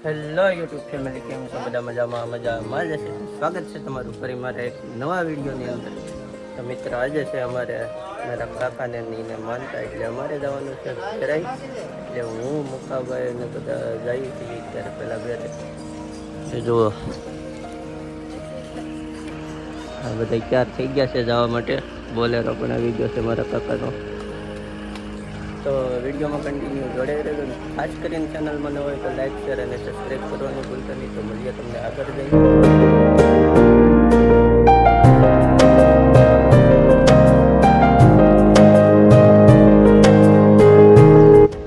Hello YouTube family, કેમ છો બધા? મજામાં જ હશે. સ્વાગત છે તમારું ફરી મારે એક નવા વિડીયોની અંદર. તો મિત્ર, આજે છે અમારે મારા કાકાને નીને માનતા, એટલે અમારે જવાનું છે ઘેરાઈ. એટલે હું મુકાભાઈ ને બધા જઈએ છીએ ત્યારે પહેલાં ઘરે. જુઓ, આ બધા તૈયાર થઈ ગયા છે જવા માટે. બોલેરો પણ આવી ગયો છે મારા કાકાનો. તો વિડીયોમાં કન્ટિન્યુ જોડાઈ રહેજો. ખાસ કરીને ચેનલમાં ન હોય તો લાઈક, શેર અને સબસ્ક્રાઈબ કરવાનું ભૂલતા નહીં. તો મળીએ તમને આગળ જઈએ.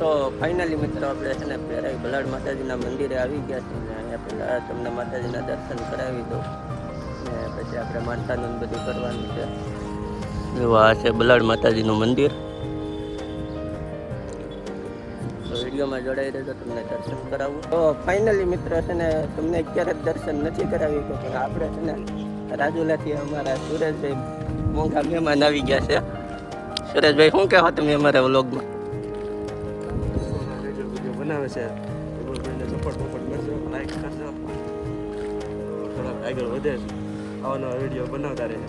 તો ફાઇનલી મિત્રો, આપણે છે ને પેરાઈ બલાડ માતાજીના મંદિરે આવી ગયા છીએ ને અહીંયા પહેલાં તમને માતાજીના દર્શન કરાવી દઉં ને પછી આપણે માનતાનું બધું કરવાનું છે. આ છે બલાડ માતાજીનું મંદિર. વિડીયોમાં જોડાઈ રહેજો, તમને દર્શન કરાવું. તો ફાઇનલી મિત્ર છે ને, તમને ક્યારેક દર્શન નથી કરાવી તો પણ આપણે છે ને રાજુલાથી અમારા સુરેશભાઈ મોંઘા મહેમાન આવી ગયા છે. સુરેશભાઈ, શું કહેવા તમે અમારા વ્લોગમાં? બનાવે છે સપોર્ટ કરજો, લાઈક કરજો, થોડાક આગળ વધે. આવા નવા વિડીયો બનાવતા રહે.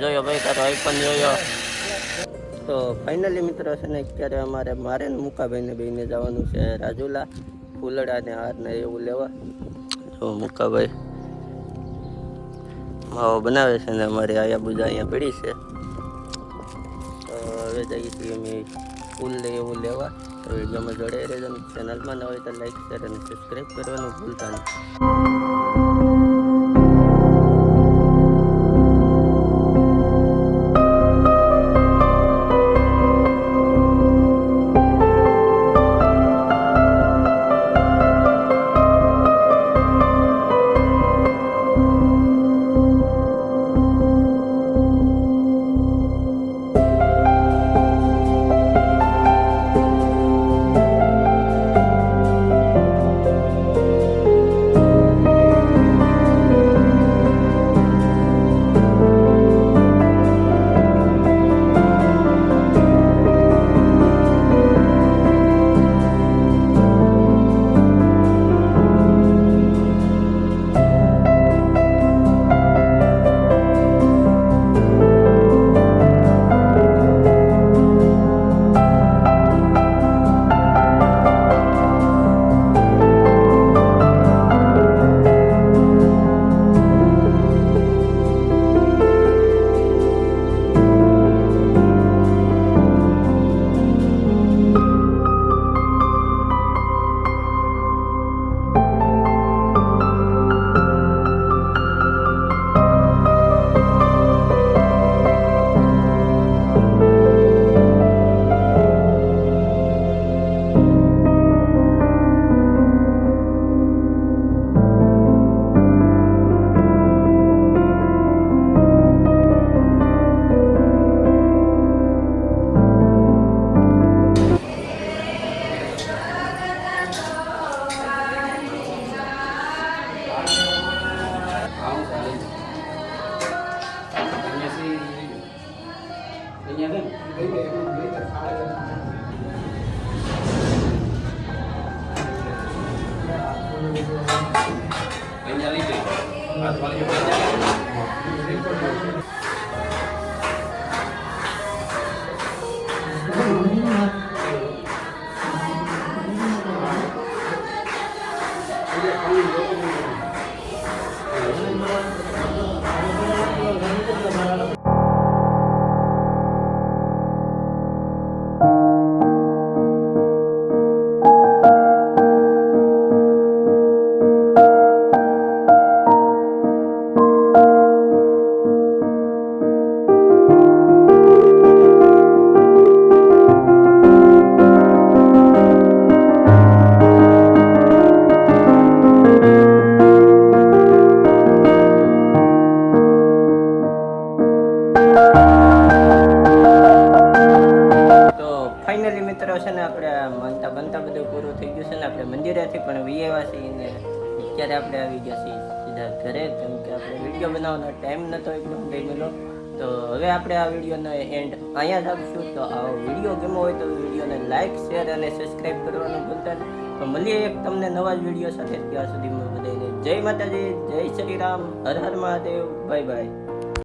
જોયો ભાઈ, તારો આઈફોન જોયો. તો ફાઇનલી મિત્રો છે ને, અત્યારે મારે ને મુકાભાઈને બેને જવાનું છે રાજુલા, ફૂલડા ને હાર ને એવું લેવા. જો મુકાભાઈ માવો બનાવે છે ને અમારે આયા બુજા અહીંયા પડી છે. તો હવે જઈએ છીએ અમે ફૂલ લઈ એવું લેવા. તો વિડીયોમાં જોડાઈ રહેજો. ચેનલમાં ન હોય તો લાઈક, શેર અને સબસ્ક્રાઈબ કરવાનું ભૂલતા નહીં. તો ફાઇનલી મિત્રો છે ને આપણે માનતા બનતા બધું પૂરું થઈ ગયું છે ને આપણે મંદિરેથી પણ વિયેવા છીએ ને અત્યારે આપણે આવી ગયા છીએ સીધા ઘરે, કેમ કે આપણે વિડીયો બનાવવાનો ટાઈમ નહોતો એકદમ ગમેલો. તો હવે આપણે આ વિડીયોનો એન્ડ અહીંયા જ આપશું. તો આ વિડીયો ગમ્યો હોય તો વિડીયોને લાઇક, શેર અને સબસ્ક્રાઈબ કરવાનું ભૂલતા નહીં. તો મળીએ એક તમને નવા જ વિડીયો સાથે. ત્યાં સુધીમાં બધાને જય માતાજી, જય શ્રી રામ, હર હર મહાદેવ, બાય બાય.